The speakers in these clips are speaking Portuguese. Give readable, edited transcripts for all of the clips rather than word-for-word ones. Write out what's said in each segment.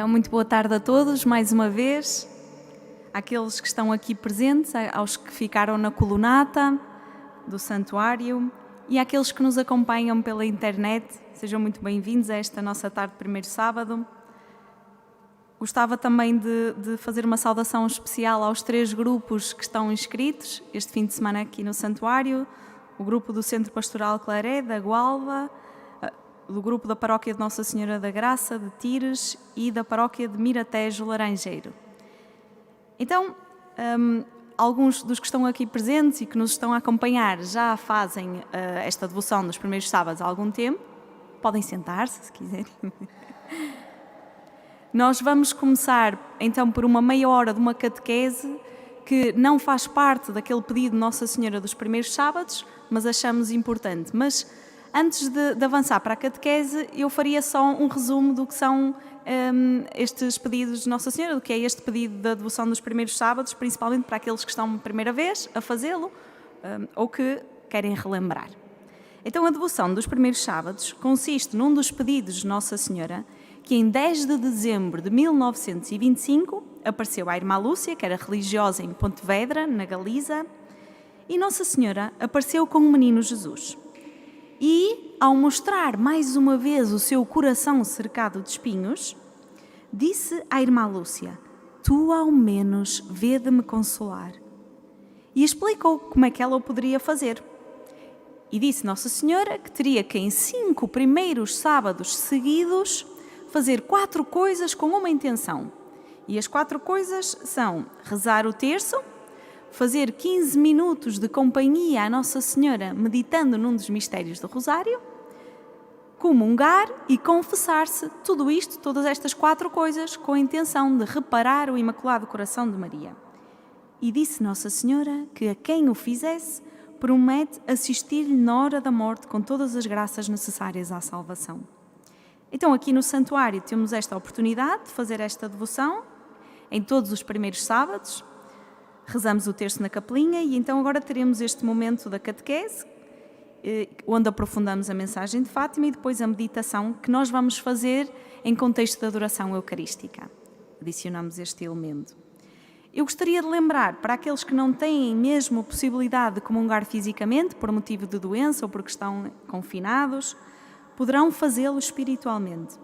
Então, muito boa tarde a todos, mais uma vez, àqueles que estão aqui presentes, aos que ficaram na colunata do santuário e àqueles que nos acompanham pela internet. Sejam muito bem-vindos a esta nossa tarde de primeiro sábado. Gostava também de fazer uma saudação especial aos 3 grupos que estão inscritos este fim de semana aqui no santuário: o grupo do Centro Pastoral Claré, da Gualva, do grupo da Paróquia de Nossa Senhora da Graça, de Tires, e da Paróquia de Miratejo, Laranjeiro. Então, alguns dos que estão aqui presentes e que nos estão a acompanhar já fazem esta devoção dos primeiros sábados há algum tempo. Podem sentar-se, se quiserem. Nós vamos começar, então, por uma meia hora de uma catequese que não faz parte daquele pedido de Nossa Senhora dos primeiros sábados, mas achamos importante. Mas antes de avançar para a catequese, eu faria só um resumo do que são estes pedidos de Nossa Senhora, do que é este pedido da devoção dos primeiros sábados, principalmente para aqueles que estão primeira vez a fazê-lo ou que querem relembrar. Então, a devoção dos primeiros sábados consiste num dos pedidos de Nossa Senhora, que em 10 de dezembro de 1925 apareceu à Irmã Lúcia, que era religiosa em Pontevedra, na Galiza, e Nossa Senhora apareceu com o menino Jesus. E, ao mostrar mais uma vez o seu coração cercado de espinhos, disse à Irmã Lúcia: "Tu, ao menos, vê-de-me consolar." E explicou como é que ela o poderia fazer. E disse Nossa Senhora que teria que, em 5 primeiros sábados seguidos, fazer 4 coisas com uma intenção. E as 4 coisas são rezar o terço, fazer 15 minutos de companhia à Nossa Senhora meditando num dos mistérios do Rosário, comungar e confessar-se. Tudo isto, todas estas 4 coisas, com a intenção de reparar o Imaculado Coração de Maria. E disse Nossa Senhora que a quem o fizesse, promete assistir-lhe na hora da morte com todas as graças necessárias à salvação. Então, aqui no santuário temos esta oportunidade de fazer esta devoção em todos os primeiros sábados. Rezamos o terço na capelinha e então agora teremos este momento da catequese, onde aprofundamos a mensagem de Fátima, e depois a meditação que nós vamos fazer em contexto de adoração eucarística. Adicionamos este elemento. Eu gostaria de lembrar, para aqueles que não têm mesmo a possibilidade de comungar fisicamente, por motivo de doença ou porque estão confinados, poderão fazê-lo espiritualmente.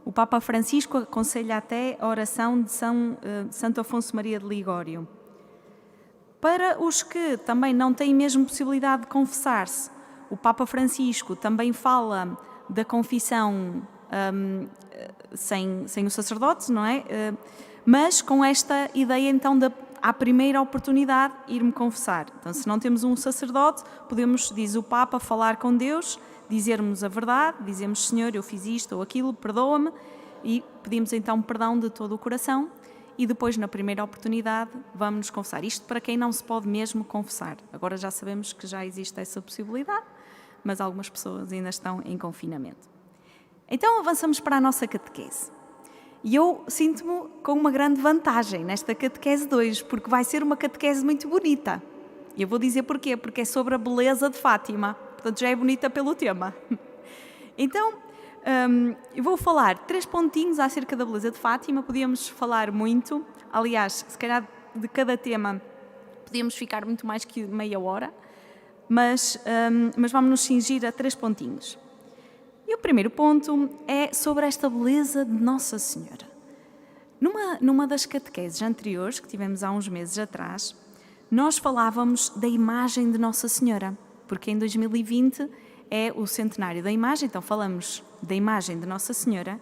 O Papa Francisco aconselha até a oração de Santo Afonso Maria de Ligório. Para os que também não têm mesmo possibilidade de confessar-se, o Papa Francisco também fala da confissão sem o sacerdote, não é? Mas com esta ideia então de, à primeira oportunidade, ir-me confessar. Então, se não temos um sacerdote, podemos, diz o Papa, falar com Deus, dizermos a verdade, dizemos: Senhor, eu fiz isto ou aquilo, perdoa-me, e pedimos então perdão de todo o coração. E depois, na primeira oportunidade, vamos nos confessar. Isto para quem não se pode mesmo confessar. Agora já sabemos que já existe essa possibilidade, mas algumas pessoas ainda estão em confinamento. Então avançamos para a nossa catequese. E eu sinto-me com uma grande vantagem nesta catequese de hoje, porque vai ser uma catequese muito bonita. E eu vou dizer porquê, porque é sobre a beleza de Fátima. Portanto, já é bonita pelo tema. Então, eu vou falar 3 pontinhos acerca da beleza de Fátima. Podíamos falar muito, aliás, se calhar de cada tema podíamos ficar muito mais que meia hora, mas vamos nos cingir a 3 pontinhos. E o primeiro ponto é sobre esta beleza de Nossa Senhora. Numa das catequeses anteriores, que tivemos há uns meses atrás, nós falávamos da imagem de Nossa Senhora, porque em 2020 é o centenário da imagem, então falamos da imagem de Nossa Senhora,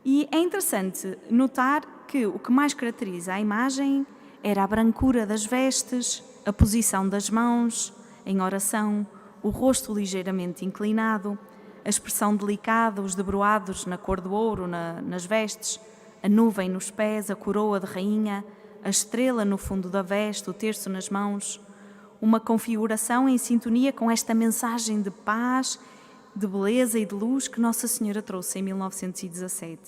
e é interessante notar que o que mais caracteriza a imagem era a brancura das vestes, a posição das mãos em oração, o rosto ligeiramente inclinado, a expressão delicada, os debruados na cor do ouro nas vestes, a nuvem nos pés, a coroa de rainha, a estrela no fundo da veste, o terço nas mãos, uma configuração em sintonia com esta mensagem de paz, de beleza e de luz que Nossa Senhora trouxe em 1917.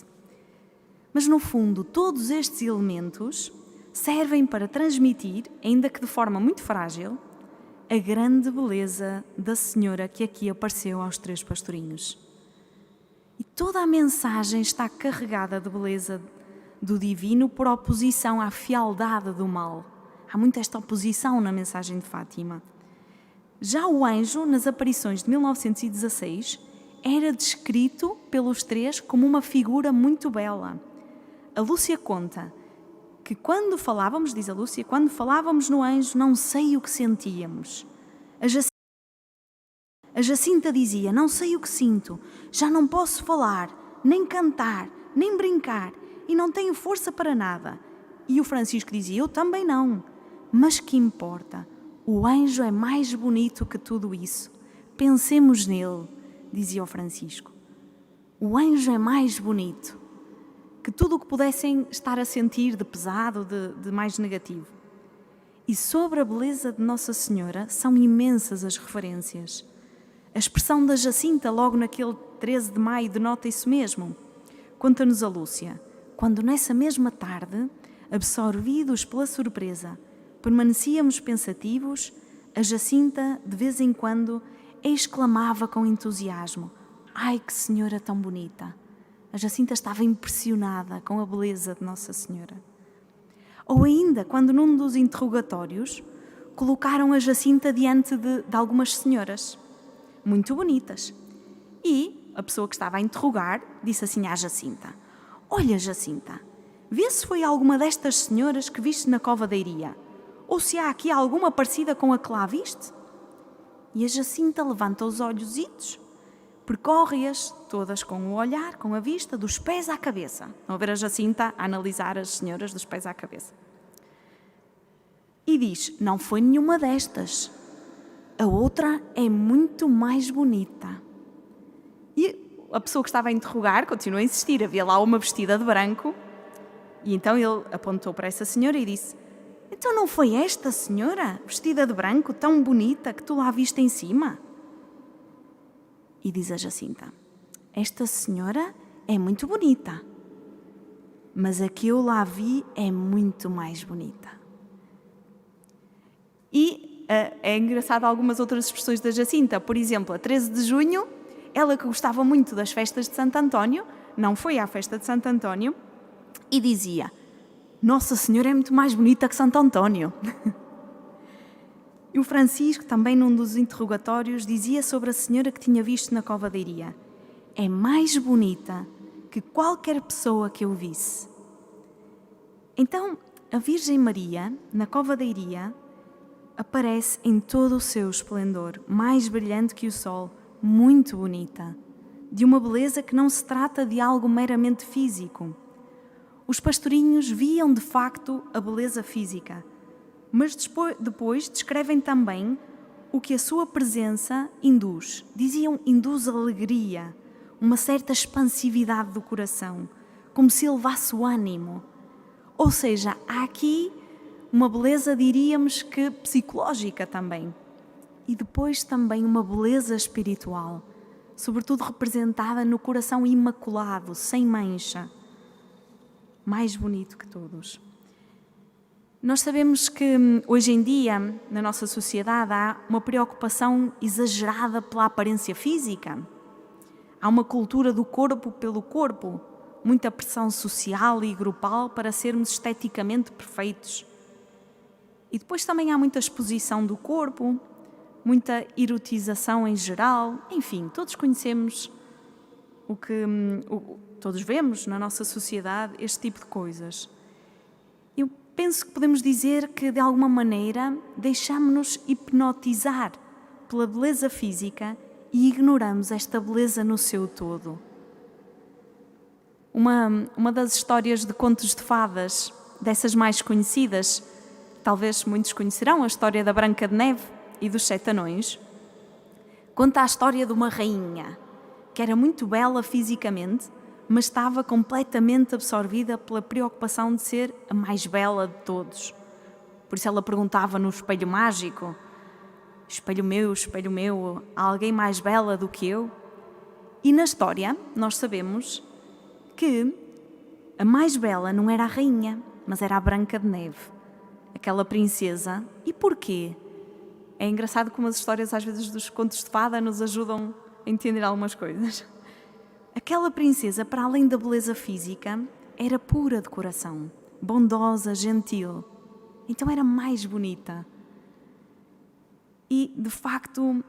Mas, no fundo, todos estes elementos servem para transmitir, ainda que de forma muito frágil, a grande beleza da Senhora que aqui apareceu aos 3 pastorinhos. E toda a mensagem está carregada de beleza do divino por oposição à fealdade do mal. Há muito esta oposição na mensagem de Fátima. Já o anjo, nas aparições de 1916, era descrito pelos três como uma figura muito bela. A Lúcia conta que quando falávamos, diz a Lúcia, quando falávamos no anjo, não sei o que sentíamos. A Jacinta dizia, não sei o que sinto, já não posso falar, nem cantar, nem brincar, e não tenho força para nada. E o Francisco dizia, eu também não. Mas que importa? O anjo é mais bonito que tudo isso. Pensemos nele, dizia o Francisco. O anjo é mais bonito que tudo o que pudessem estar a sentir de pesado, de mais negativo. E sobre a beleza de Nossa Senhora são imensas as referências. A expressão da Jacinta, logo naquele 13 de maio, denota isso mesmo. Conta-nos a Lúcia, quando nessa mesma tarde, absorvidos pela surpresa, permanecíamos pensativos, a Jacinta, de vez em quando, exclamava com entusiasmo, ai, que senhora tão bonita! A Jacinta estava impressionada com a beleza de Nossa Senhora. Ou ainda, quando num dos interrogatórios, colocaram a Jacinta diante de algumas senhoras, muito bonitas. E a pessoa que estava a interrogar disse assim à Jacinta, olha, Jacinta, vê se foi alguma destas senhoras que viste na Cova da Iria, ou se há aqui alguma parecida com a que lá viste? E a Jacinta levanta os olhositos, percorre-as todas com o olhar, com a vista, dos pés à cabeça. Vão ver a Jacinta a analisar as senhoras dos pés à cabeça. E diz, não foi nenhuma destas. A outra é muito mais bonita. E a pessoa que estava a interrogar continua a insistir. Havia lá uma vestida de branco. E então ele apontou para essa senhora e disse, então não foi esta senhora, vestida de branco, tão bonita, que tu lá viste em cima? E diz a Jacinta, esta senhora é muito bonita, mas a que eu lá vi é muito mais bonita. E é engraçado algumas outras expressões da Jacinta. Por exemplo, a 13 de junho, ela que gostava muito das festas de Santo António, não foi à festa de Santo António, e dizia, Nossa Senhora é muito mais bonita que Santo António. E o Francisco, também num dos interrogatórios, dizia sobre a senhora que tinha visto na Cova da Iria, é mais bonita que qualquer pessoa que eu visse. Então, a Virgem Maria, na Cova da Iria, aparece em todo o seu esplendor, mais brilhante que o sol, muito bonita, de uma beleza que não se trata de algo meramente físico. Os pastorinhos viam de facto a beleza física, mas depois descrevem também o que a sua presença induz. Diziam, induz alegria, uma certa expansividade do coração, como se elevasse o ânimo. Ou seja, há aqui uma beleza, diríamos que psicológica também. E depois também uma beleza espiritual, sobretudo representada no coração imaculado, sem mancha, mais bonito que todos. Nós sabemos que hoje em dia, na nossa sociedade, há uma preocupação exagerada pela aparência física. Há uma cultura do corpo pelo corpo, muita pressão social e grupal para sermos esteticamente perfeitos. E depois também há muita exposição do corpo, muita erotização em geral, enfim, todos conhecemos todos vemos na nossa sociedade este tipo de coisas. Eu penso que podemos dizer que, de alguma maneira, deixamos-nos hipnotizar pela beleza física e ignoramos esta beleza no seu todo. Uma das histórias de contos de fadas, dessas mais conhecidas, talvez muitos conhecerão, a história da Branca de Neve e dos Sete Anões, conta a história de uma rainha que era muito bela fisicamente, mas estava completamente absorvida pela preocupação de ser a mais bela de todos. Por isso ela perguntava no espelho mágico, espelho meu, há alguém mais bela do que eu? E na história nós sabemos que a mais bela não era a rainha, mas era a Branca de Neve, aquela princesa. E porquê? É engraçado como as histórias às vezes dos contos de fada nos ajudam a entender algumas coisas. Aquela princesa, para além da beleza física, era pura de coração, bondosa, gentil. Então era mais bonita. E, de facto,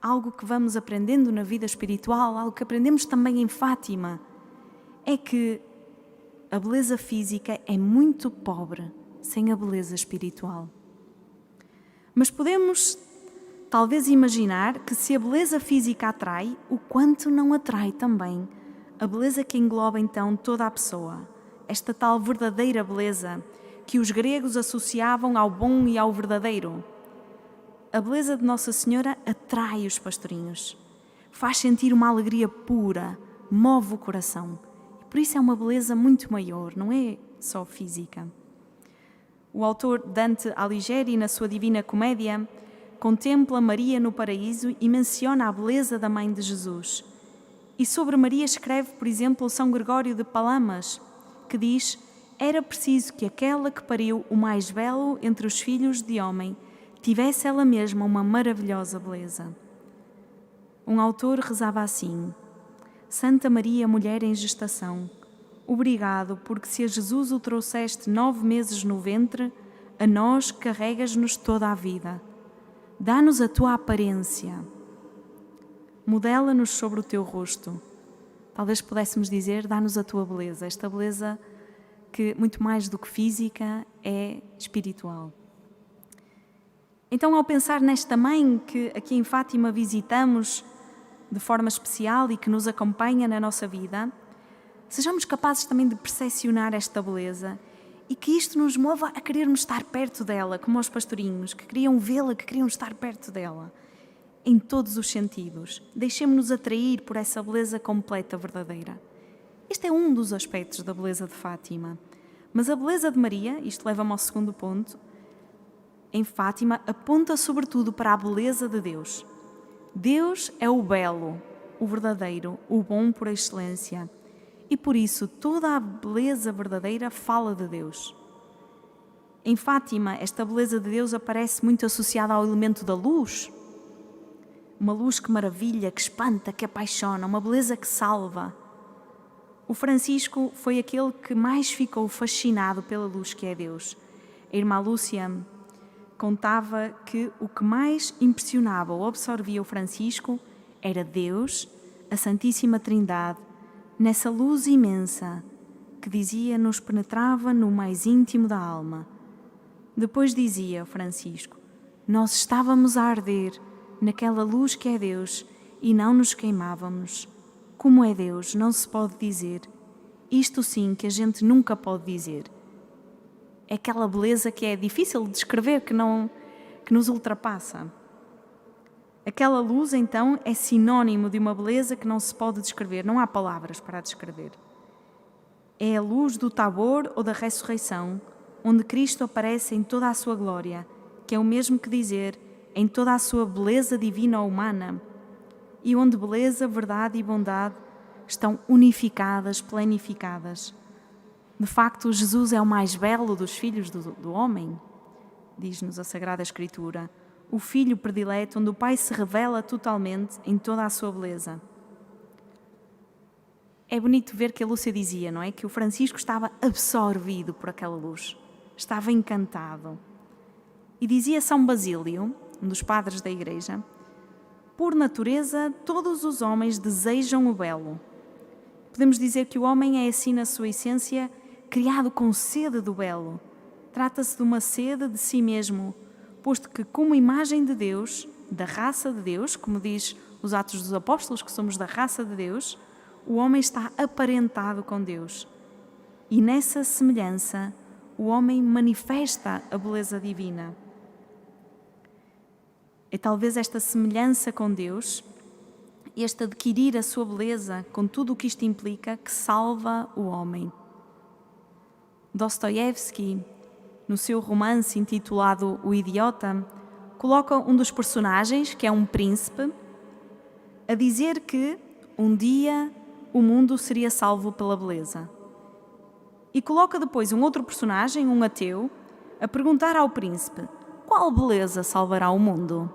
algo que vamos aprendendo na vida espiritual, algo que aprendemos também em Fátima, é que a beleza física é muito pobre sem a beleza espiritual. Mas podemos talvez imaginar que se a beleza física atrai, o quanto não atrai também a beleza que engloba então toda a pessoa, esta tal verdadeira beleza que os gregos associavam ao bom e ao verdadeiro. A beleza de Nossa Senhora atrai os pastorinhos, faz sentir uma alegria pura, move o coração. E por isso é uma beleza muito maior, não é só física. O autor Dante Alighieri, na sua Divina Comédia, contempla Maria no paraíso e menciona a beleza da Mãe de Jesus. E sobre Maria escreve, por exemplo, São Gregório de Palamas, que diz: era preciso que aquela que pariu o mais belo entre os filhos de homem tivesse ela mesma uma maravilhosa beleza. Um autor rezava assim: Santa Maria, mulher em gestação, obrigado porque se a Jesus o trouxeste 9 meses no ventre, a nós carregas-nos toda a vida. Dá-nos a tua aparência. Modela-nos sobre o teu rosto. Talvez pudéssemos dizer, dá-nos a tua beleza, esta beleza que, muito mais do que física, é espiritual. Então, ao pensar nesta mãe que aqui em Fátima visitamos de forma especial e que nos acompanha na nossa vida, sejamos capazes também de percepcionar esta beleza e que isto nos mova a querermos estar perto dela, como os pastorinhos, que queriam vê-la, que queriam estar perto dela, em todos os sentidos. Deixemos-nos atrair por essa beleza completa, verdadeira. Este é um dos aspectos da beleza de Fátima. Mas a beleza de Maria, isto leva-me ao segundo ponto, em Fátima aponta sobretudo para a beleza de Deus. Deus é o belo, o verdadeiro, o bom por excelência. E por isso toda a beleza verdadeira fala de Deus. Em Fátima, esta beleza de Deus aparece muito associada ao elemento da luz. Uma luz que maravilha, que espanta, que apaixona, uma beleza que salva. O Francisco foi aquele que mais ficou fascinado pela luz que é Deus. A irmã Lúcia contava que o que mais impressionava ou absorvia o Francisco era Deus, a Santíssima Trindade, nessa luz imensa que dizia nos penetrava no mais íntimo da alma. Depois dizia Francisco: nós estávamos a arder naquela luz que é Deus e não nos queimávamos. Como é Deus, não se pode dizer. Isto sim que a gente nunca pode dizer. É aquela beleza que é difícil de descrever, que nos ultrapassa. Aquela luz, então, é sinónimo de uma beleza que não se pode descrever, não há palavras para a descrever. É a luz do Tabor ou da ressurreição, onde Cristo aparece em toda a sua glória, que é o mesmo que dizer em toda a sua beleza divina ou humana, e onde beleza, verdade e bondade estão unificadas, planificadas. De facto, Jesus é o mais belo dos filhos do homem, diz-nos a Sagrada Escritura, o filho predileto onde o Pai se revela totalmente em toda a sua beleza. É bonito ver que a Lúcia dizia, não é? Que o Francisco estava absorvido por aquela luz, estava encantado. E dizia São Basílio, um dos padres da Igreja: por natureza, todos os homens desejam o belo. Podemos dizer que o homem é assim na sua essência, criado com sede do belo. Trata-se de uma sede de si mesmo, posto que, como imagem de Deus, da raça de Deus, como diz os Atos dos Apóstolos, que somos da raça de Deus, o homem está aparentado com Deus. E nessa semelhança, o homem manifesta a beleza divina. É talvez esta semelhança com Deus, este adquirir a sua beleza, com tudo o que isto implica, que salva o homem. Dostoiévski, no seu romance intitulado O Idiota, coloca um dos personagens, que é um príncipe, a dizer que um dia o mundo seria salvo pela beleza. E coloca depois um outro personagem, um ateu, a perguntar ao príncipe: qual beleza salvará o mundo?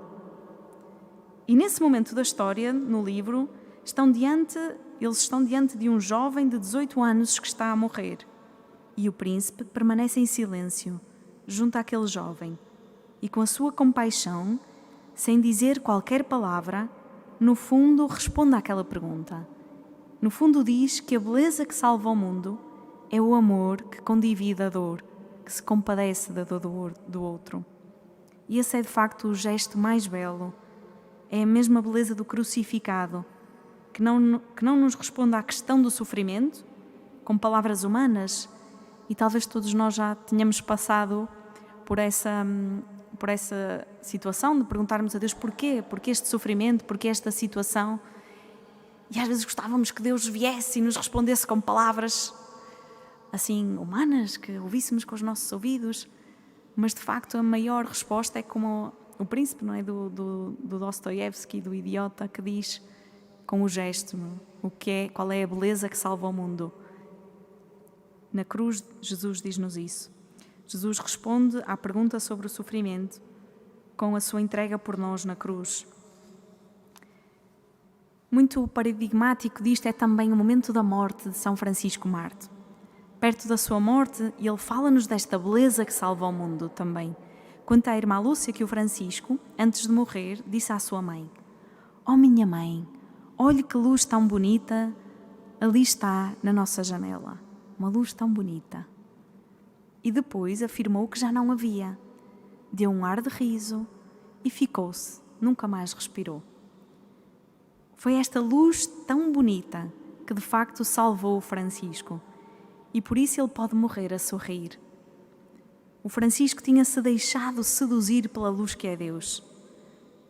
E nesse momento da história, no livro, estão diante eles estão diante de um jovem de 18 anos que está a morrer. E o príncipe permanece em silêncio, junto àquele jovem, e com a sua compaixão, sem dizer qualquer palavra, no fundo responde àquela pergunta. No fundo diz que a beleza que salva o mundo é o amor que condivide a dor, que se compadece da dor do outro. E esse é de facto o gesto mais belo. É a mesma beleza do crucificado, que não nos responde à questão do sofrimento com palavras humanas, e talvez todos nós já tenhamos passado por essa situação de perguntarmos a Deus porquê este sofrimento, porquê esta situação, e às vezes gostávamos que Deus viesse e nos respondesse com palavras assim humanas, que ouvíssemos com os nossos ouvidos, mas de facto a maior resposta é como o príncipe, não é, do Dostoiévski, do Idiota, que diz com o gesto, qual é a beleza que salva o mundo. Na cruz, Jesus diz-nos isso. Jesus responde à pergunta sobre o sofrimento com a sua entrega por nós na cruz. Muito paradigmático disto é também o momento da morte de São Francisco Marte. Perto da sua morte, ele fala-nos desta beleza que salva o mundo também. Conta à irmã Lúcia que o Francisco, antes de morrer, disse à sua mãe: "Oh minha mãe, olhe que luz tão bonita ali está na nossa janela. Uma luz tão bonita." E depois afirmou que já não havia. Deu um ar de riso e ficou-se, nunca mais respirou. Foi esta luz tão bonita que de facto salvou o Francisco, e por isso ele pode morrer a sorrir. O Francisco tinha-se deixado seduzir pela luz que é Deus.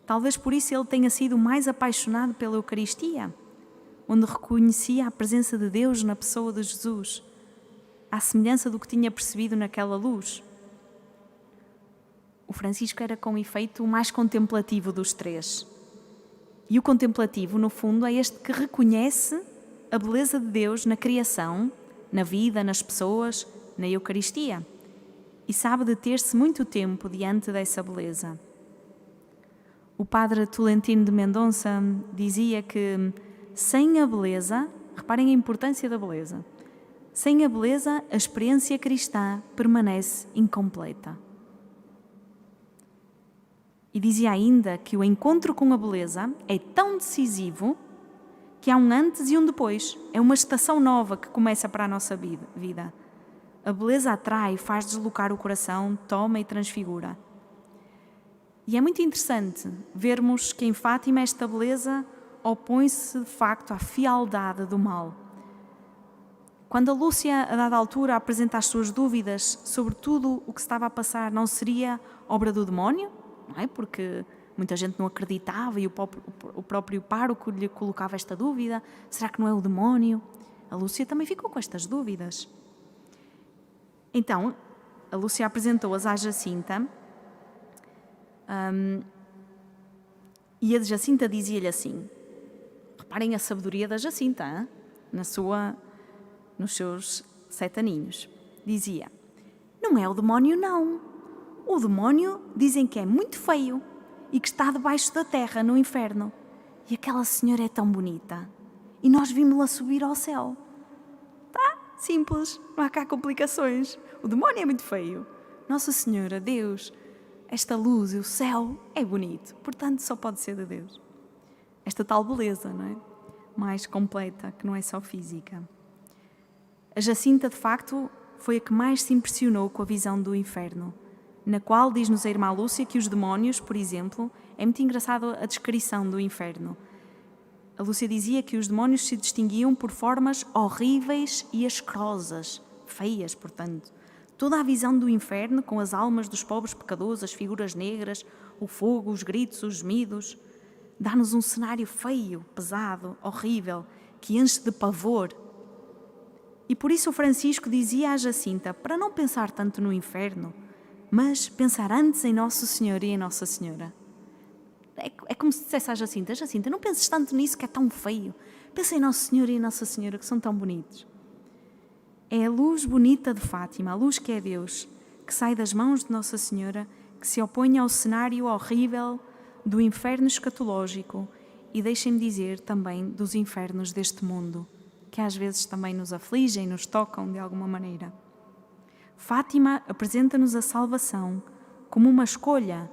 Talvez por isso ele tenha sido mais apaixonado pela Eucaristia, onde reconhecia a presença de Deus na pessoa de Jesus, à semelhança do que tinha percebido naquela luz. O Francisco era, com efeito, o mais contemplativo dos três. E o contemplativo, no fundo, é este que reconhece a beleza de Deus na criação, na vida, nas pessoas, na Eucaristia, e sabe deter-se muito tempo diante dessa beleza. O padre Tolentino de Mendonça dizia que sem a beleza, reparem a importância da beleza, sem a beleza a experiência cristã permanece incompleta. E dizia ainda que o encontro com a beleza é tão decisivo que há um antes e um depois. É uma estação nova que começa para a nossa vida. A beleza atrai, faz deslocar o coração, toma e transfigura. E é muito interessante vermos que em Fátima esta beleza opõe-se de facto à fealdade do mal. Quando a Lúcia, a dada altura, apresenta as suas dúvidas sobre tudo o que estava a passar, não seria obra do demónio? Não é? Porque muita gente não acreditava e o próprio pároco lhe colocava esta dúvida. Será que não é o demónio? A Lúcia também ficou com estas dúvidas. Então, a Lúcia apresentou-as à Jacinta e a Jacinta dizia-lhe assim, reparem a sabedoria da Jacinta, hein? Nos seus 7 aninhos. Dizia: "Não é o demónio, não. O demónio dizem que é muito feio e que está debaixo da terra, no inferno. E aquela senhora é tão bonita. E nós vimos-la subir ao céu." Tá? Simples, não há cá complicações. O demónio é muito feio. Nossa Senhora, Deus, esta luz e o céu é bonito. Portanto, só pode ser de Deus. Esta tal beleza, não é? Mais completa, que não é só física. A Jacinta, de facto, foi a que mais se impressionou com a visão do inferno, na qual diz-nos a irmã Lúcia que os demónios, por exemplo, é muito engraçado a descrição do inferno. A Lúcia dizia que os demónios se distinguiam por formas horríveis e asquerosas, feias, portanto. Toda a visão do inferno, com as almas dos pobres pecadores, as figuras negras, o fogo, os gritos, os gemidos, dá-nos um cenário feio, pesado, horrível, que enche de pavor. E por isso o Francisco dizia à Jacinta para não pensar tanto no inferno, mas pensar antes em Nosso Senhor e em Nossa Senhora. É como se dissesse à Jacinta: Jacinta, não penses tanto nisso que é tão feio. Pensa em Nosso Senhor e em Nossa Senhora, que são tão bonitos. É a luz bonita de Fátima, a luz que é Deus, que sai das mãos de Nossa Senhora, que se opõe ao cenário horrível do inferno escatológico e deixem-me dizer também dos infernos deste mundo, que às vezes também nos afligem, nos tocam de alguma maneira. Fátima apresenta-nos a salvação como uma escolha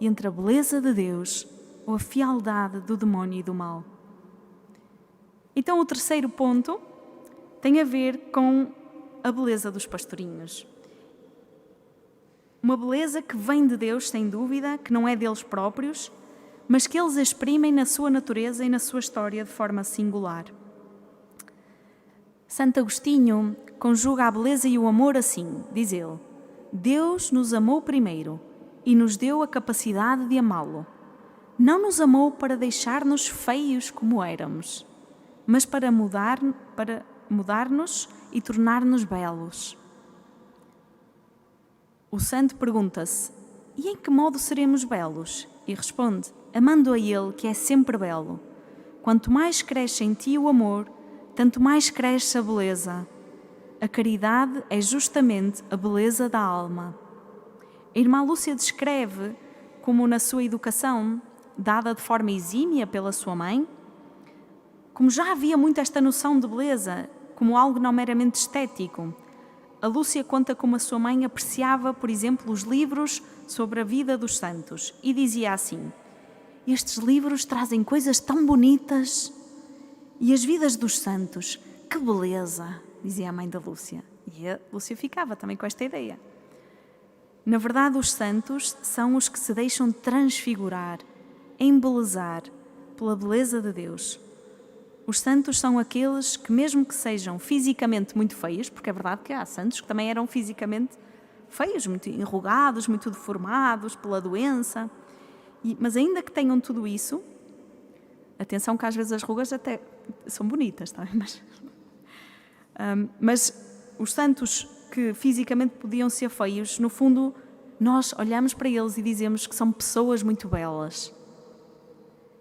entre a beleza de Deus ou a fialdade do demónio e do mal. Então o terceiro ponto tem a ver com a beleza dos pastorinhos. Uma beleza que vem de Deus, sem dúvida, que não é deles próprios, mas que eles exprimem na sua natureza e na sua história de forma singular. Santo Agostinho conjuga a beleza e o amor assim, diz ele: Deus nos amou primeiro e nos deu a capacidade de amá-lo. Não nos amou para deixar-nos feios como éramos, mas para mudar-nos e tornar-nos belos. O santo pergunta-se: e em que modo seremos belos? E responde: amando a Ele, que é sempre belo. Quanto mais cresce em ti o amor, tanto mais cresce a beleza. A caridade é justamente a beleza da alma. A irmã Lúcia descreve como na sua educação, dada de forma exímia pela sua mãe, como já havia muito esta noção de beleza, como algo não meramente estético. A Lúcia conta como a sua mãe apreciava, por exemplo, os livros sobre a vida dos santos e dizia assim: estes livros trazem coisas tão bonitas e as vidas dos santos, que beleza, dizia a mãe da Lúcia. E a Lúcia ficava também com esta ideia. Na verdade, os santos são os que se deixam transfigurar, embelezar pela beleza de Deus. Os santos são aqueles que, mesmo que sejam fisicamente muito feios, porque é verdade que há santos que também eram fisicamente feios, muito enrugados, muito deformados pela doença, mas ainda que tenham tudo isso, atenção que às vezes as rugas até são bonitas, tá? Mas os santos que fisicamente podiam ser feios, no fundo, nós olhamos para eles e dizemos que são pessoas muito belas.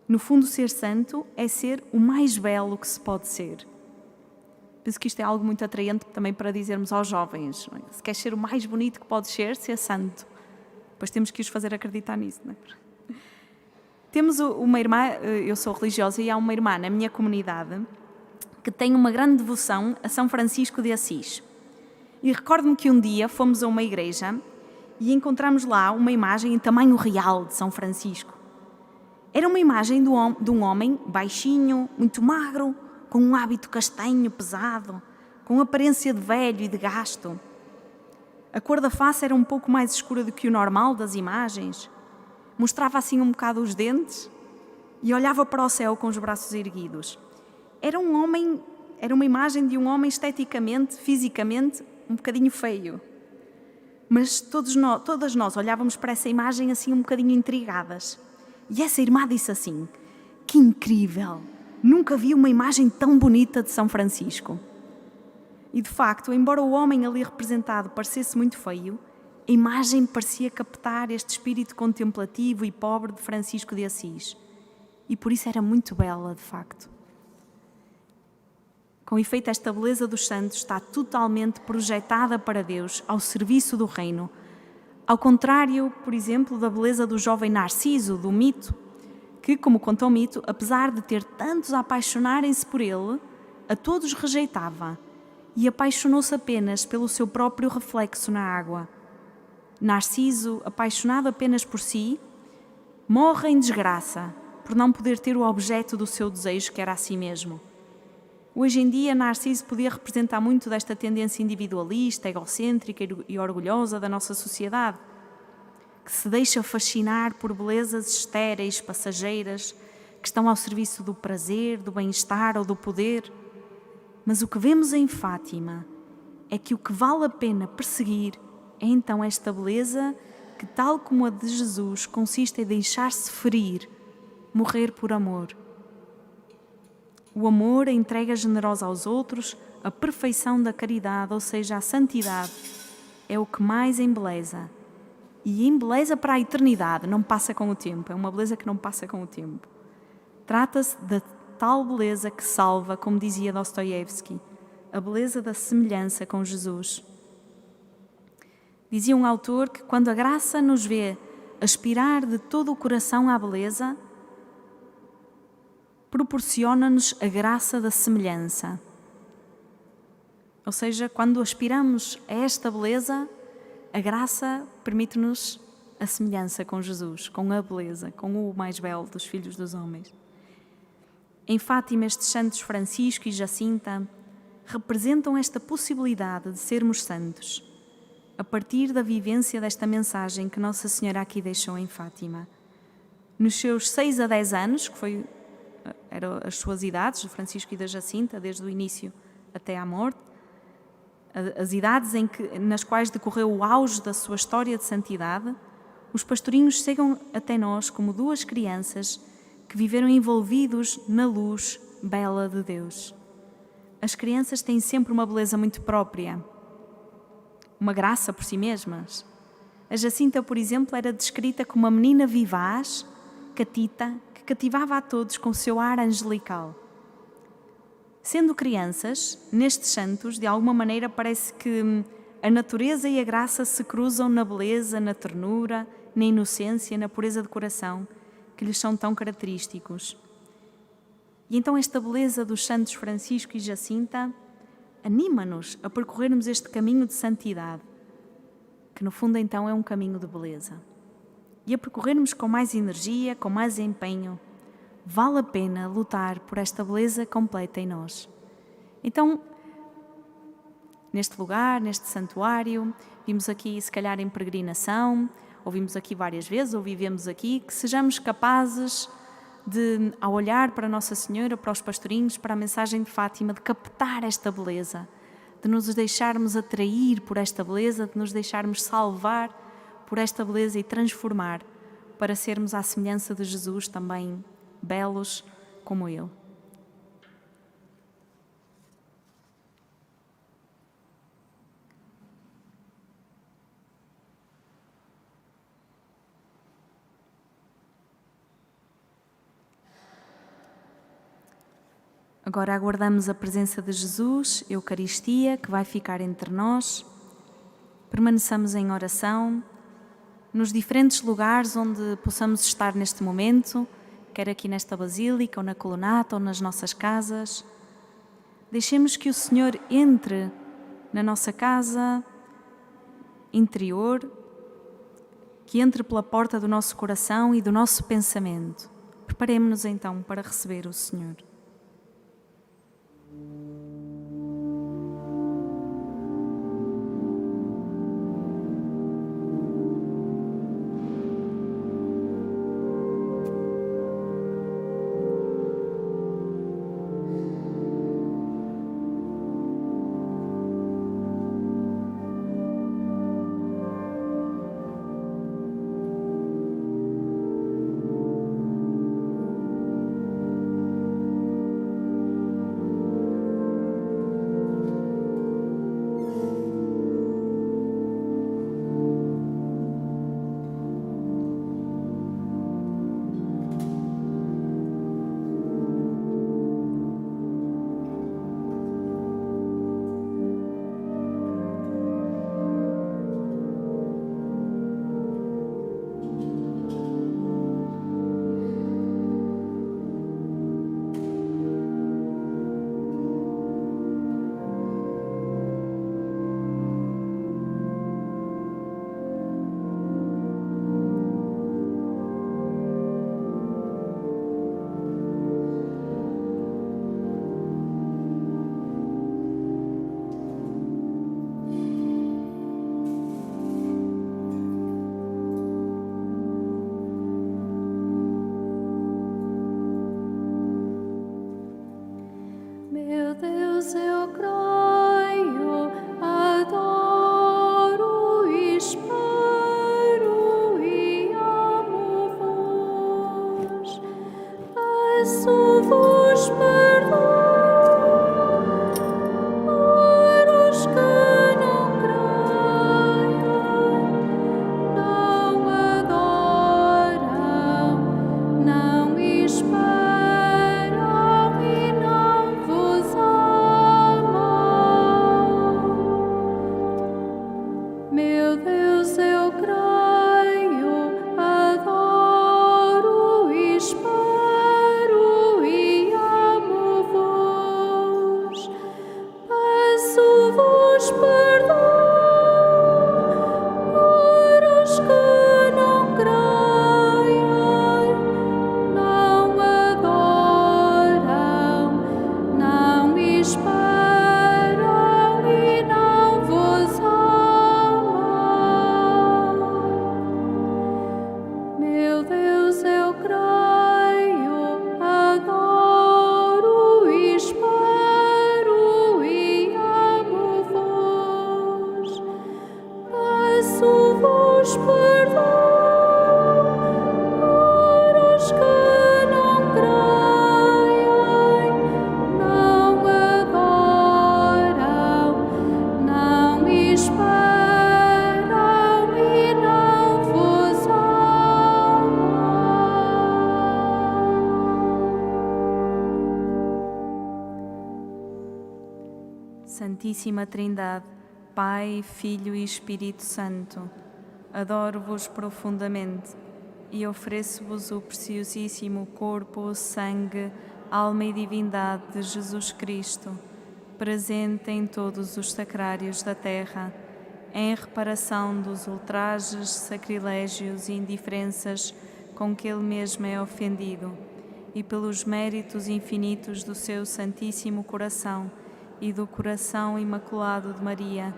No fundo, ser santo é ser o mais belo que se pode ser. Penso que isto é algo muito atraente também para dizermos aos jovens. Não é? Se queres ser o mais bonito que podes ser santo. Depois temos que os fazer acreditar nisso. Não é? Temos uma irmã, eu sou religiosa e há uma irmã na minha comunidade que tem uma grande devoção a São Francisco de Assis. E recordo-me que um dia fomos a uma igreja e encontramos lá uma imagem em tamanho real de São Francisco. Era uma imagem de um homem baixinho, muito magro, com um hábito castanho pesado, com aparência de velho e de gasto. A cor da face era um pouco mais escura do que o normal das imagens. Mostrava assim um bocado os dentes e olhava para o céu com os braços erguidos. Era uma imagem de um homem esteticamente, fisicamente, um bocadinho feio. Mas todas nós olhávamos para essa imagem assim um bocadinho intrigadas. E essa irmã disse assim: que incrível! Nunca vi uma imagem tão bonita de São Francisco. E de facto, embora o homem ali representado parecesse muito feio, a imagem parecia captar este espírito contemplativo e pobre de Francisco de Assis. E por isso era muito bela, de facto. Com efeito, esta beleza dos santos está totalmente projetada para Deus, ao serviço do reino. Ao contrário, por exemplo, da beleza do jovem Narciso, do mito, que, como conta o mito, apesar de ter tantos a apaixonarem-se por ele, a todos rejeitava e apaixonou-se apenas pelo seu próprio reflexo na água. Narciso, apaixonado apenas por si, morre em desgraça por não poder ter o objeto do seu desejo, que era a si mesmo. Hoje em dia, Narciso podia representar muito desta tendência individualista, egocêntrica e orgulhosa da nossa sociedade, que se deixa fascinar por belezas estéreis, passageiras, que estão ao serviço do prazer, do bem-estar ou do poder. Mas o que vemos em Fátima é que o que vale a pena perseguir é então esta beleza que, tal como a de Jesus, consiste em deixar-se ferir, morrer por amor. O amor, a entrega generosa aos outros, a perfeição da caridade, ou seja, a santidade, é o que mais embeleza. E embeleza para a eternidade, não passa com o tempo, é uma beleza que não passa com o tempo. Trata-se da tal beleza que salva, como dizia Dostoiévski, a beleza da semelhança com Jesus. Dizia um autor que quando a graça nos vê aspirar de todo o coração à beleza, proporciona-nos a graça da semelhança. Ou seja, quando aspiramos a esta beleza, a graça permite-nos a semelhança com Jesus, com a beleza, com o mais belo dos filhos dos homens. Em Fátima, estes santos Francisco e Jacinta representam esta possibilidade de sermos santos, a partir da vivência desta mensagem que Nossa Senhora aqui deixou em Fátima. Nos seus 6 a 10 anos, que eram as suas idades, do Francisco e da Jacinta, desde o início até à morte, as idades nas quais decorreu o auge da sua história de santidade, os pastorinhos chegam até nós como 2 crianças que viveram envolvidos na luz bela de Deus. As crianças têm sempre uma beleza muito própria, uma graça por si mesmas. A Jacinta, por exemplo, era descrita como uma menina vivaz, catita, que cativava a todos com o seu ar angelical. Sendo crianças, nestes santos, de alguma maneira parece que a natureza e a graça se cruzam na beleza, na ternura, na inocência, na pureza de coração, que lhes são tão característicos. E então esta beleza dos santos Francisco e Jacinta anima-nos a percorrermos este caminho de santidade, que no fundo então é um caminho de beleza. E a percorrermos com mais energia, com mais empenho, vale a pena lutar por esta beleza completa em nós. Então, neste lugar, neste santuário, vimos aqui se calhar em peregrinação, ouvimos aqui várias vezes, ou vivemos aqui, que sejamos capazes de, ao olhar para Nossa Senhora, para os pastorinhos, para a mensagem de Fátima, de captar esta beleza, de nos deixarmos atrair por esta beleza, de nos deixarmos salvar por esta beleza e transformar para sermos à semelhança de Jesus também belos como Ele. Agora aguardamos a presença de Jesus, Eucaristia, que vai ficar entre nós. Permaneçamos em oração, nos diferentes lugares onde possamos estar neste momento, quer aqui nesta Basílica, ou na Colunata, ou nas nossas casas. Deixemos que o Senhor entre na nossa casa interior, que entre pela porta do nosso coração e do nosso pensamento. Preparemo-nos então para receber o Senhor. Espero e Santíssima Trindade, Pai, Filho e Espírito Santo, adoro-vos profundamente e ofereço-vos o preciosíssimo corpo, sangue, alma e divindade de Jesus Cristo, presente em todos os sacrários da terra, em reparação dos ultrajes, sacrilégios e indiferenças com que Ele mesmo é ofendido, e pelos méritos infinitos do seu Santíssimo Coração e do Coração Imaculado de Maria,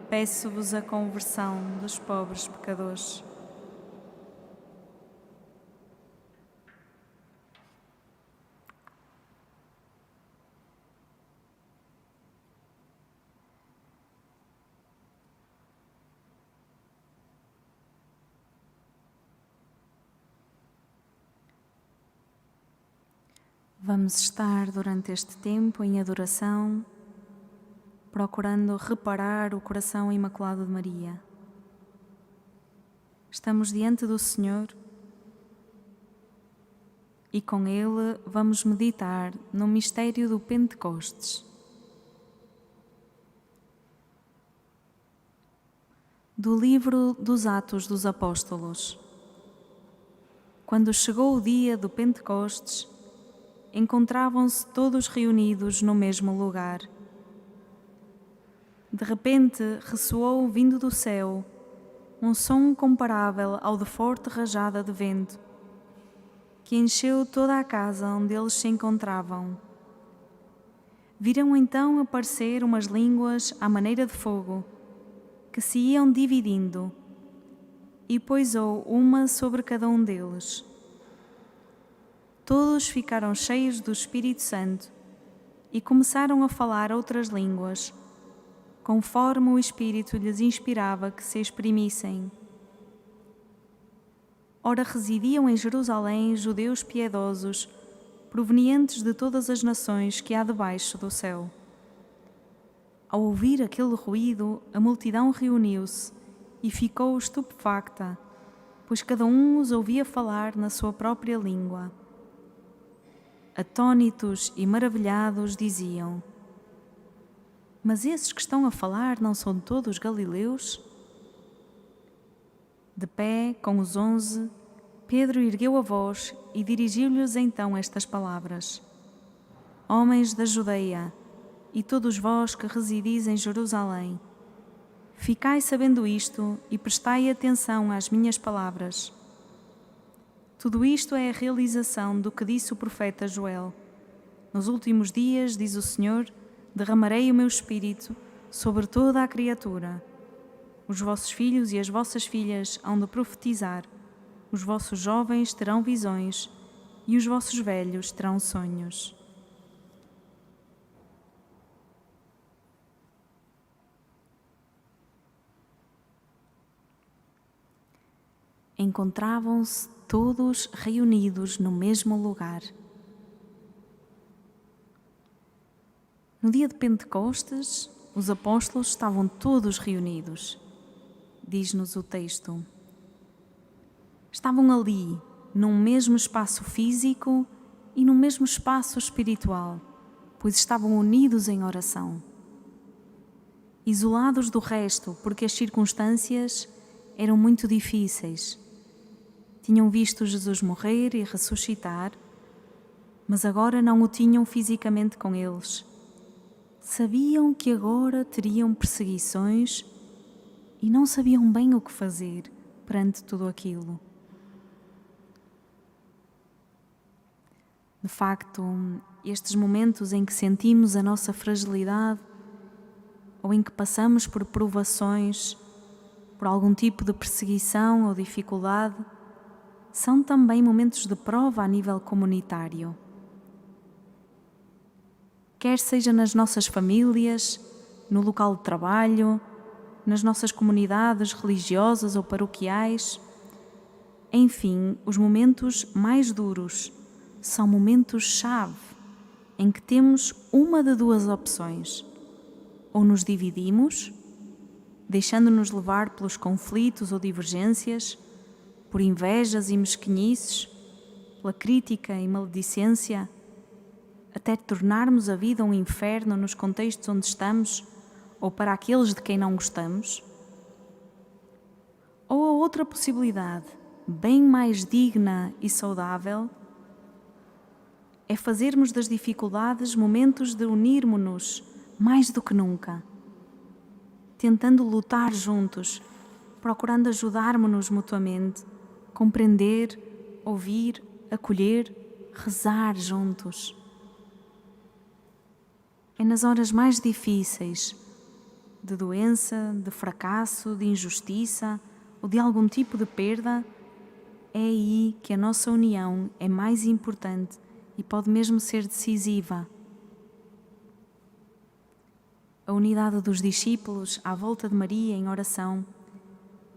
peço-vos a conversão dos pobres pecadores. Vamos estar durante este tempo em adoração, procurando reparar o coração imaculado de Maria. Estamos diante do Senhor e com Ele vamos meditar no mistério do Pentecostes. Do livro dos Atos dos Apóstolos. Quando chegou o dia do Pentecostes, encontravam-se todos reunidos no mesmo lugar. De repente ressoou, vindo do céu, um som comparável ao de forte rajada de vento, que encheu toda a casa onde eles se encontravam. Viram então aparecer umas línguas à maneira de fogo, que se iam dividindo, e pousou uma sobre cada um deles. Todos ficaram cheios do Espírito Santo e começaram a falar outras línguas, conforme o Espírito lhes inspirava que se exprimissem. Ora, residiam em Jerusalém judeus piedosos, provenientes de todas as nações que há debaixo do céu. Ao ouvir aquele ruído, a multidão reuniu-se e ficou estupefacta, pois cada um os ouvia falar na sua própria língua. Atônitos e maravilhados diziam: mas esses que estão a falar não são todos galileus? De pé, com os 11, Pedro ergueu a voz e dirigiu-lhes então estas palavras: Homens da Judeia, e todos vós que residis em Jerusalém, ficai sabendo isto e prestai atenção às minhas palavras. Tudo isto é a realização do que disse o profeta Joel. Nos últimos dias, diz o Senhor, derramarei o meu Espírito sobre toda a criatura. Os vossos filhos e as vossas filhas hão de profetizar, os vossos jovens terão visões e os vossos velhos terão sonhos. Encontravam-se todos reunidos no mesmo lugar. No dia de Pentecostes, os apóstolos estavam todos reunidos, diz-nos o texto. Estavam ali, num mesmo espaço físico e num mesmo espaço espiritual, pois estavam unidos em oração. Isolados do resto, porque as circunstâncias eram muito difíceis. Tinham visto Jesus morrer e ressuscitar, mas agora não o tinham fisicamente com eles. Sabiam que agora teriam perseguições e não sabiam bem o que fazer perante tudo aquilo. De facto, estes momentos em que sentimos a nossa fragilidade ou em que passamos por provações, por algum tipo de perseguição ou dificuldade, são também momentos de prova a nível comunitário. Quer seja nas nossas famílias, no local de trabalho, nas nossas comunidades religiosas ou paroquiais. Enfim, os momentos mais duros são momentos-chave em que temos uma de duas opções. Ou nos dividimos, deixando-nos levar pelos conflitos ou divergências, por invejas e mesquinices, pela crítica e maledicência, até tornarmos a vida um inferno nos contextos onde estamos ou para aqueles de quem não gostamos? Ou a outra possibilidade, bem mais digna e saudável, é fazermos das dificuldades momentos de unirmos-nos mais do que nunca, tentando lutar juntos, procurando ajudar-nos mutuamente, compreender, ouvir, acolher, rezar juntos. É nas horas mais difíceis, de doença, de fracasso, de injustiça ou de algum tipo de perda, é aí que a nossa união é mais importante e pode mesmo ser decisiva. A unidade dos discípulos à volta de Maria em oração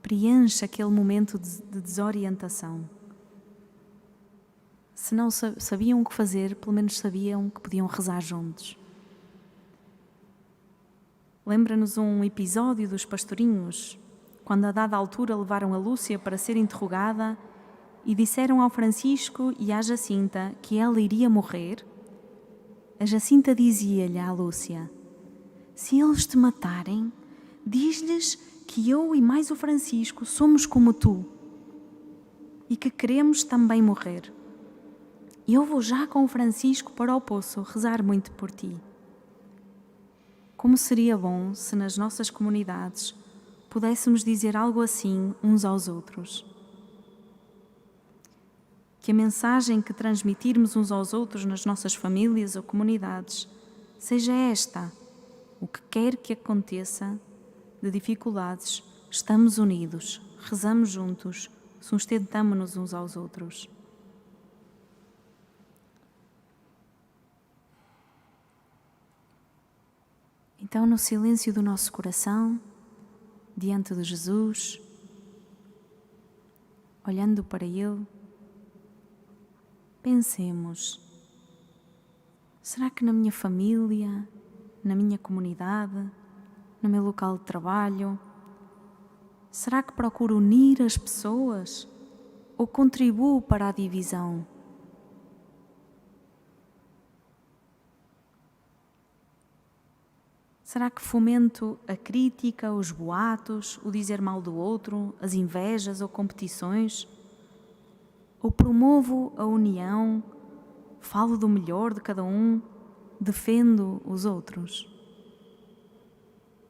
preenche aquele momento de desorientação. Se não sabiam o que fazer, pelo menos sabiam que podiam rezar juntos. Lembra-nos um episódio dos pastorinhos, quando a dada altura levaram a Lúcia para ser interrogada e disseram ao Francisco e à Jacinta que ela iria morrer? A Jacinta dizia-lhe à Lúcia: se eles te matarem, diz-lhes que eu e mais o Francisco somos como tu e que queremos também morrer. Eu vou já com o Francisco para o poço rezar muito por ti. Como seria bom se nas nossas comunidades pudéssemos dizer algo assim uns aos outros. Que a mensagem que transmitirmos uns aos outros nas nossas famílias ou comunidades seja esta: o que quer que aconteça de dificuldades, estamos unidos, rezamos juntos, sustentamo-nos uns aos outros. Então, no silêncio do nosso coração, diante de Jesus, olhando para Ele, pensemos: será que na minha família, na minha comunidade, no meu local de trabalho, será que procuro unir as pessoas ou contribuo para a divisão? Será que fomento a crítica, os boatos, o dizer mal do outro, as invejas ou competições? Ou promovo a união, falo do melhor de cada um, defendo os outros?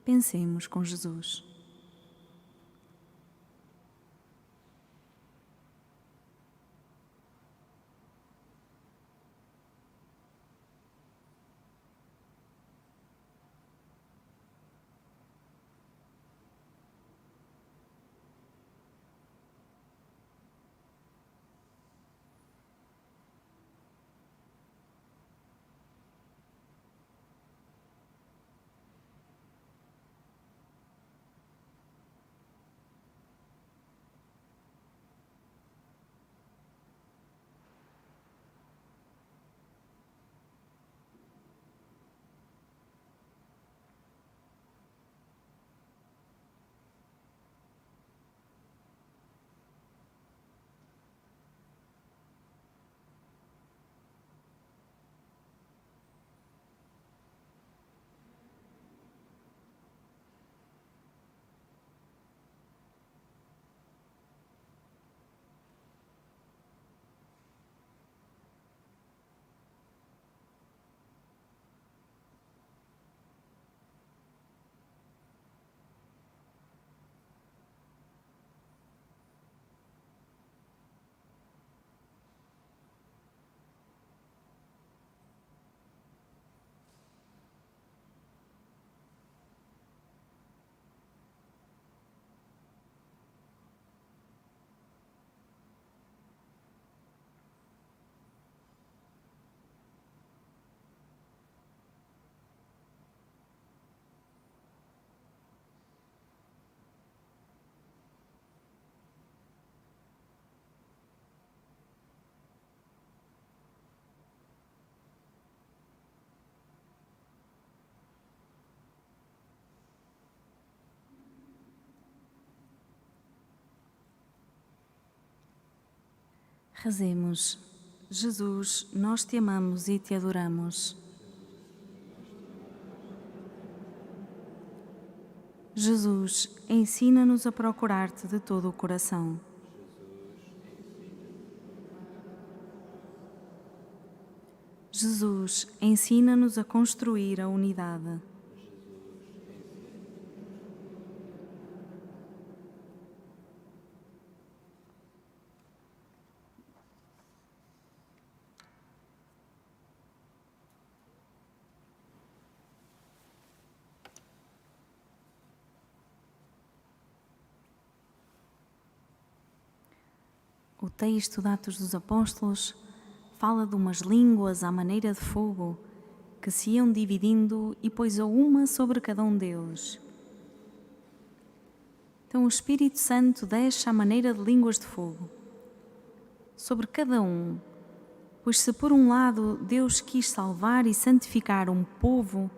Pensemos com Jesus. Rezemos Jesus, nós te amamos e te adoramos. Jesus, ensina-nos a procurar-te de todo o coração. Jesus, ensina-nos a construir a unidade. O texto de Atos dos Apóstolos fala de umas línguas à maneira de fogo que se iam dividindo e pôs uma sobre cada um deles. Então o Espírito Santo desce à maneira de línguas de fogo sobre cada um, pois se por um lado Deus quis salvar e santificar um povo,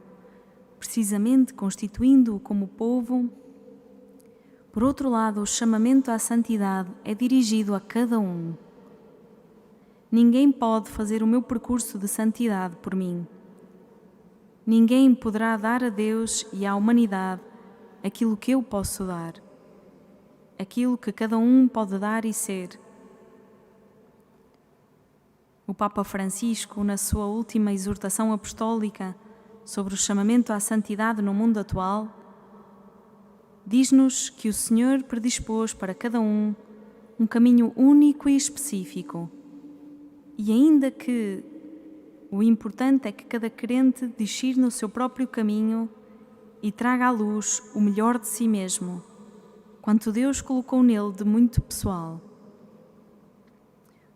precisamente constituindo-o como povo, por outro lado, o chamamento à santidade é dirigido a cada um. Ninguém pode fazer o meu percurso de santidade por mim. Ninguém poderá dar a Deus e à humanidade aquilo que eu posso dar, aquilo que cada um pode dar e ser. O Papa Francisco, na sua última exortação apostólica sobre o chamamento à santidade no mundo atual, diz-nos que o Senhor predispôs para cada um caminho único e específico. E ainda que o importante é que cada crente discirne o seu próprio caminho e traga à luz o melhor de si mesmo, quanto Deus colocou nele de muito pessoal.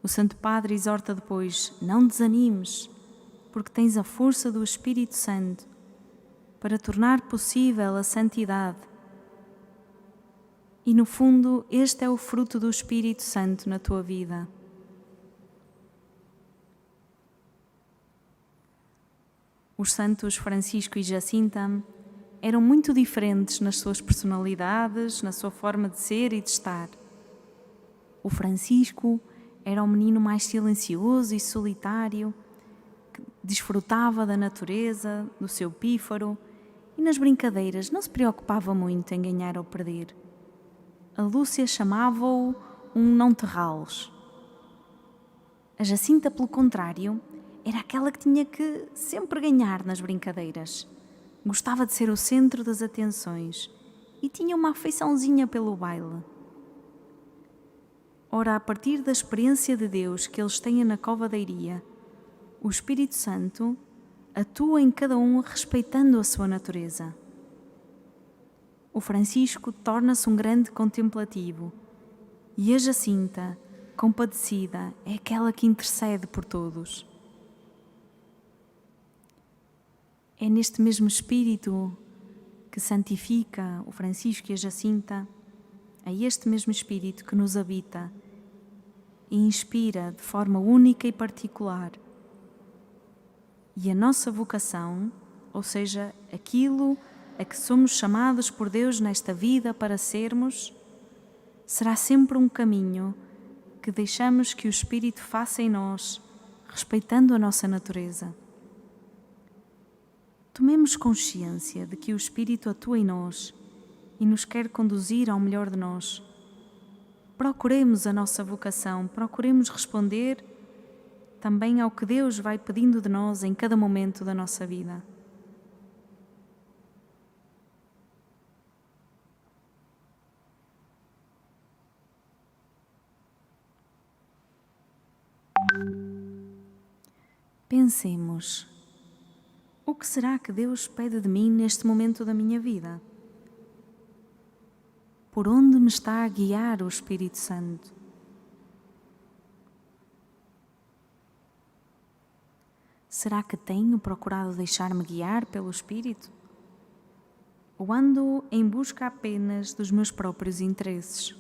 O Santo Padre exorta depois: não desanimes, porque tens a força do Espírito Santo para tornar possível a santidade. E no fundo, este é o fruto do Espírito Santo na tua vida. Os santos Francisco e Jacinta eram muito diferentes nas suas personalidades, na sua forma de ser e de estar. O Francisco era um menino mais silencioso e solitário, que desfrutava da natureza, do seu pífaro, e nas brincadeiras não se preocupava muito em ganhar ou perder. A Lúcia chamava-o um não-te-rales. A Jacinta, pelo contrário, era aquela que tinha que sempre ganhar nas brincadeiras. Gostava de ser o centro das atenções e tinha uma afeiçãozinha pelo baile. Ora, a partir da experiência de Deus que eles têm na cova da Iria, o Espírito Santo atua em cada um respeitando a sua natureza. O Francisco torna-se um grande contemplativo e a Jacinta, compadecida, é aquela que intercede por todos. É neste mesmo espírito que santifica o Francisco e a Jacinta, é este mesmo espírito que nos habita e inspira de forma única e particular. E a nossa vocação, ou seja, aquilo a que somos chamados por Deus nesta vida para sermos, será sempre um caminho que deixamos que o Espírito faça em nós, respeitando a nossa natureza. Tomemos consciência de que o Espírito atua em nós e nos quer conduzir ao melhor de nós. Procuremos a nossa vocação, procuremos responder também ao que Deus vai pedindo de nós em cada momento da nossa vida. Pensemos, o que será que Deus pede de mim neste momento da minha vida? Por onde me está a guiar o Espírito Santo? Será que tenho procurado deixar-me guiar pelo Espírito? Ou ando em busca apenas dos meus próprios interesses?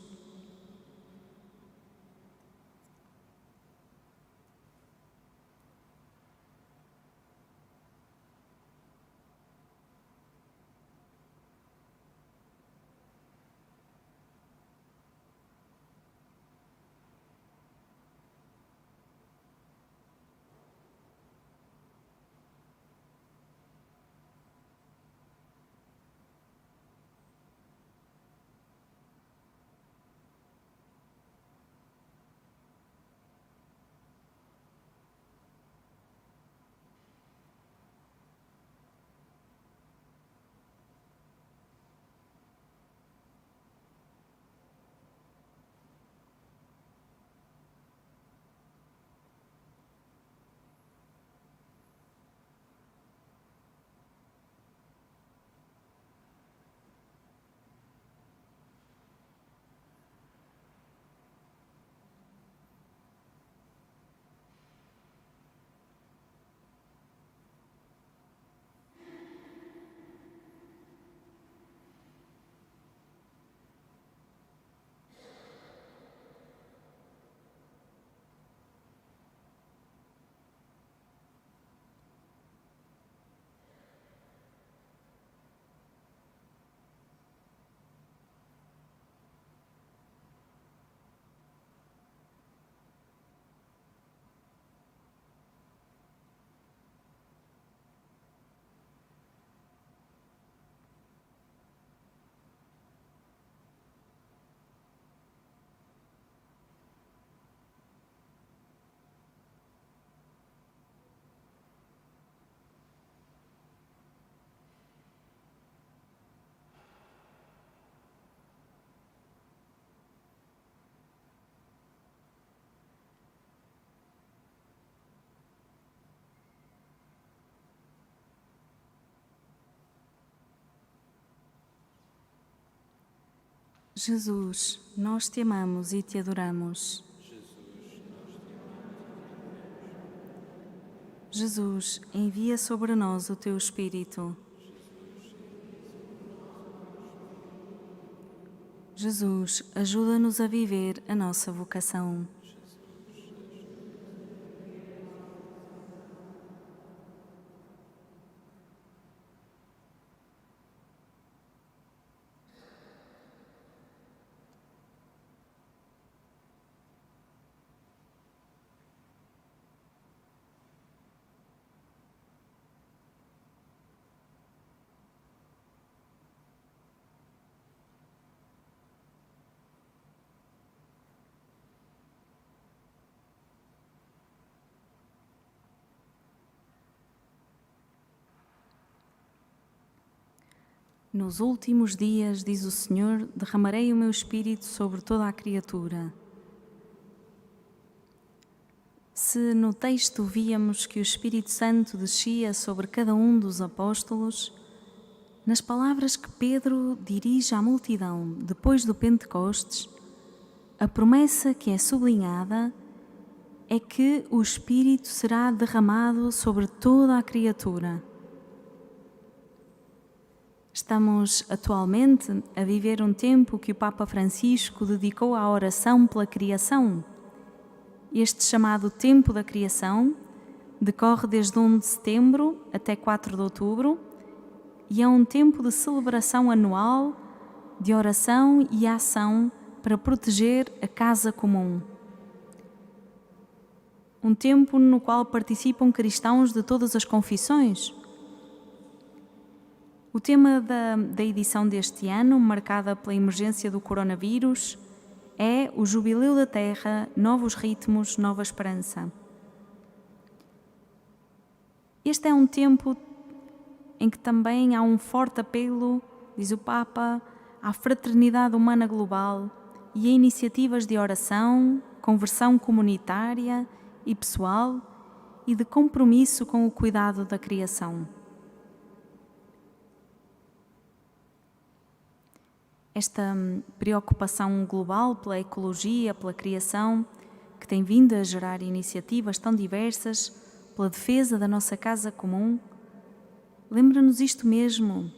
Jesus, nós te amamos e te adoramos. Jesus, envia sobre nós o teu Espírito. Jesus, ajuda-nos a viver a nossa vocação. Nos últimos dias, diz o Senhor, derramarei o meu Espírito sobre toda a criatura. Se no texto víamos que o Espírito Santo descia sobre cada um dos apóstolos, nas palavras que Pedro dirige à multidão depois do Pentecostes, a promessa que é sublinhada é que o Espírito será derramado sobre toda a criatura. Estamos atualmente a viver um tempo que o Papa Francisco dedicou à oração pela criação. Este chamado Tempo da Criação decorre desde 1 de setembro até 4 de outubro e é um tempo de celebração anual, de oração e ação para proteger a casa comum. Um tempo no qual participam cristãos de todas as confissões. O tema da edição deste ano, marcada pela emergência do coronavírus, é o Jubileu da Terra, Novos Ritmos, Nova Esperança. Este é um tempo em que também há um forte apelo, diz o Papa, à fraternidade humana global e a iniciativas de oração, conversão comunitária e pessoal e de compromisso com o cuidado da criação. Esta preocupação global pela ecologia, pela criação, que tem vindo a gerar iniciativas tão diversas, pela defesa da nossa casa comum, lembra-nos isto mesmo,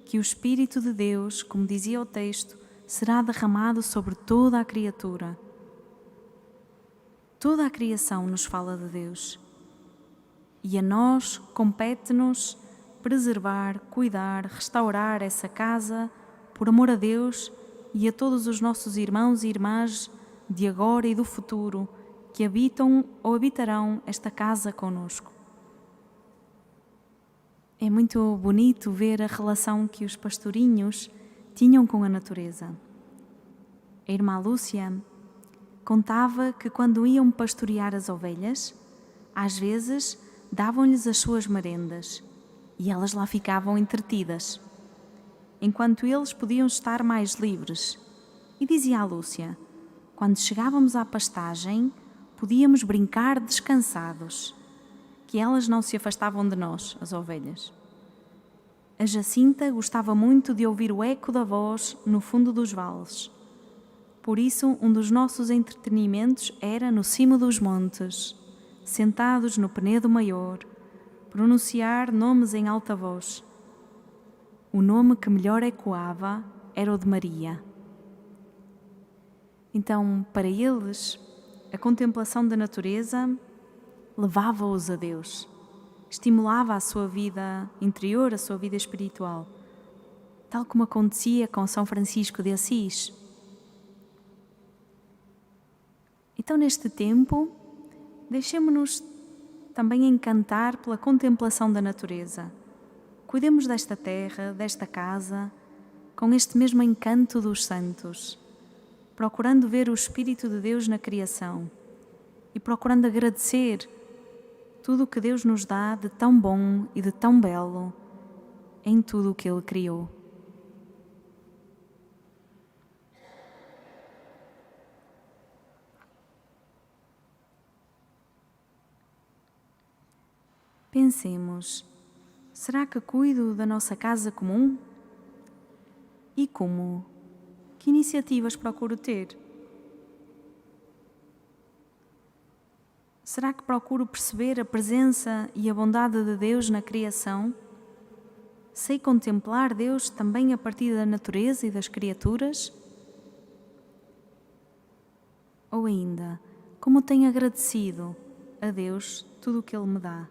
que o Espírito de Deus, como dizia o texto, será derramado sobre toda a criatura. Toda a criação nos fala de Deus. E a nós compete-nos preservar, cuidar, restaurar essa casa, por amor a Deus e a todos os nossos irmãos e irmãs de agora e do futuro que habitam ou habitarão esta casa conosco. É muito bonito ver a relação que os pastorinhos tinham com a natureza. A irmã Lúcia contava que quando iam pastorear as ovelhas, às vezes davam-lhes as suas merendas e elas lá ficavam entretidas, enquanto eles podiam estar mais livres. E dizia a Lúcia, quando chegávamos à pastagem, podíamos brincar descansados, que elas não se afastavam de nós, as ovelhas. A Jacinta gostava muito de ouvir o eco da voz no fundo dos vales. Por isso, um dos nossos entretenimentos era no cimo dos montes, sentados no Penedo Maior, pronunciar nomes em alta voz. O nome que melhor ecoava era o de Maria. Então, para eles, a contemplação da natureza levava-os a Deus, estimulava a sua vida interior, a sua vida espiritual, tal como acontecia com São Francisco de Assis. Então, neste tempo, deixemo-nos também encantar pela contemplação da natureza. Cuidemos desta terra, desta casa, com este mesmo encanto dos santos, procurando ver o Espírito de Deus na criação e procurando agradecer tudo o que Deus nos dá de tão bom e de tão belo em tudo o que Ele criou. Pensemos, será que cuido da nossa casa comum? E como? Que iniciativas procuro ter? Será que procuro perceber a presença e a bondade de Deus na criação? Sei contemplar Deus também a partir da natureza e das criaturas? Ou ainda, como tenho agradecido a Deus tudo o que Ele me dá?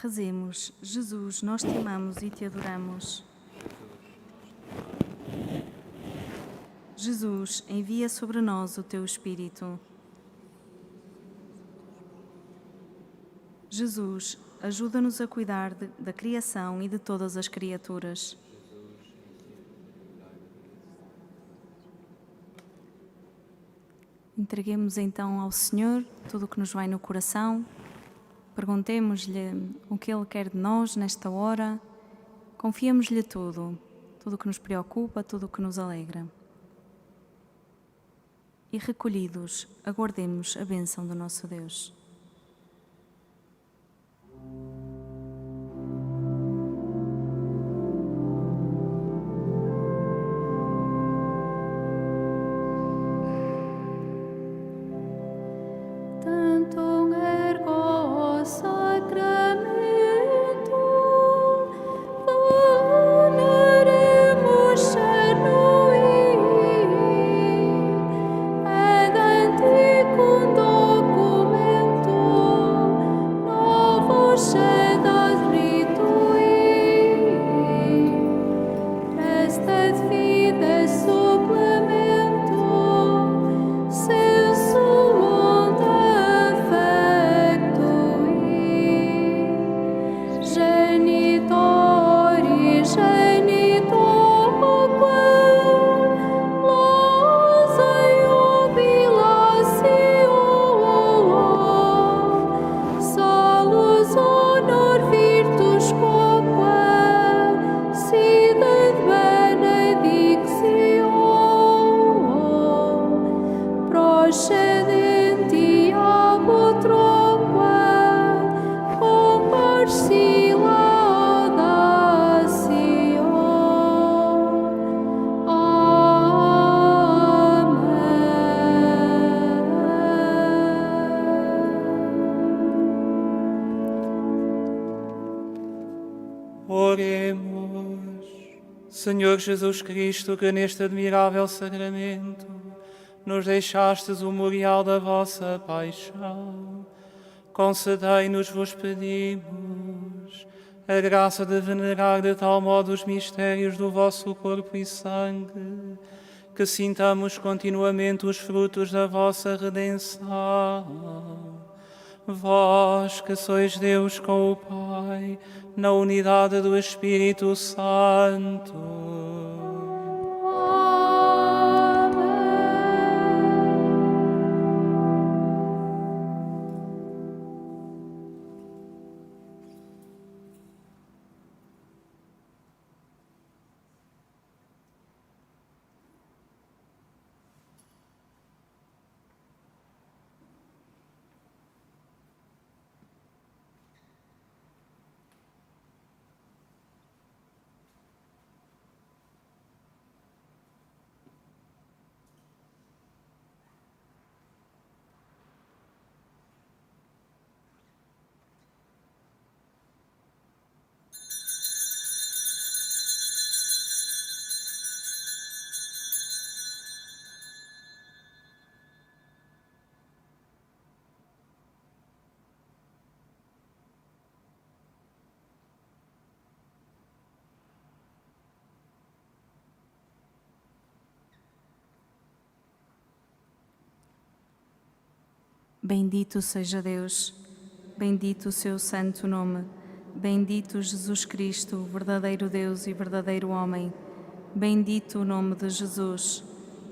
Rezemos: Jesus, nós te amamos e te adoramos. Jesus, envia sobre nós o teu Espírito. Jesus, ajuda-nos a cuidar da criação e de todas as criaturas. Entreguemos então ao Senhor tudo o que nos vai no coração. Perguntemos-lhe o que Ele quer de nós nesta hora. Confiemos-lhe tudo o que nos preocupa, tudo o que nos alegra. E recolhidos, aguardemos a bênção do nosso Deus. Oremos. Senhor Jesus Cristo, que neste admirável sacramento nos deixastes o memorial da vossa paixão, concedei-nos, vos pedimos, a graça de venerar de tal modo os mistérios do vosso corpo e sangue, que sintamos continuamente os frutos da vossa redenção. Vós que sois Deus com o Pai, na unidade do Espírito Santo. Bendito seja Deus, bendito o seu santo nome, bendito Jesus Cristo, verdadeiro Deus e verdadeiro homem, bendito o nome de Jesus,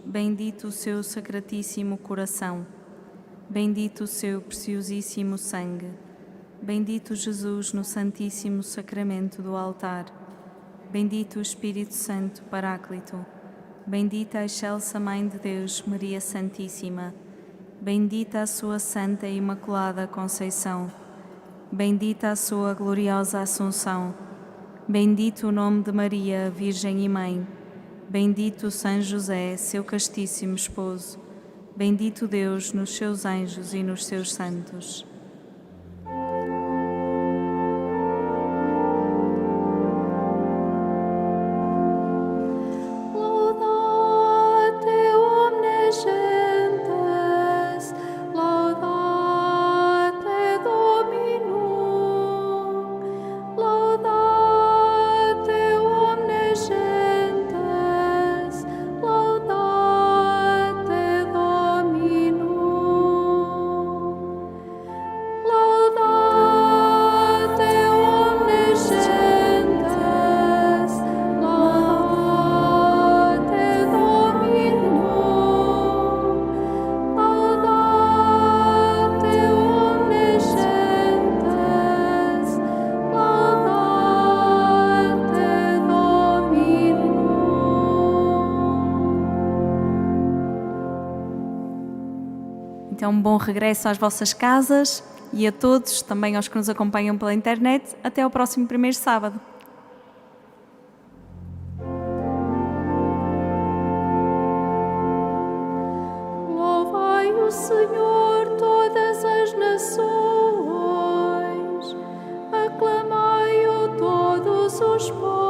bendito o seu sacratíssimo coração, bendito o seu preciosíssimo sangue, bendito Jesus no santíssimo sacramento do altar, bendito o Espírito Santo Paráclito, bendita a excelsa Mãe de Deus, Maria Santíssima, bendita a sua Santa e Imaculada Conceição, bendita a sua gloriosa Assunção, bendito o nome de Maria, Virgem e Mãe, bendito São José, seu castíssimo esposo, bendito Deus nos seus anjos e nos seus santos. Então, um bom regresso às vossas casas e a todos, também aos que nos acompanham pela internet. Até ao próximo primeiro sábado. Louvai o Senhor, todas as nações, aclamai-o todos os povos.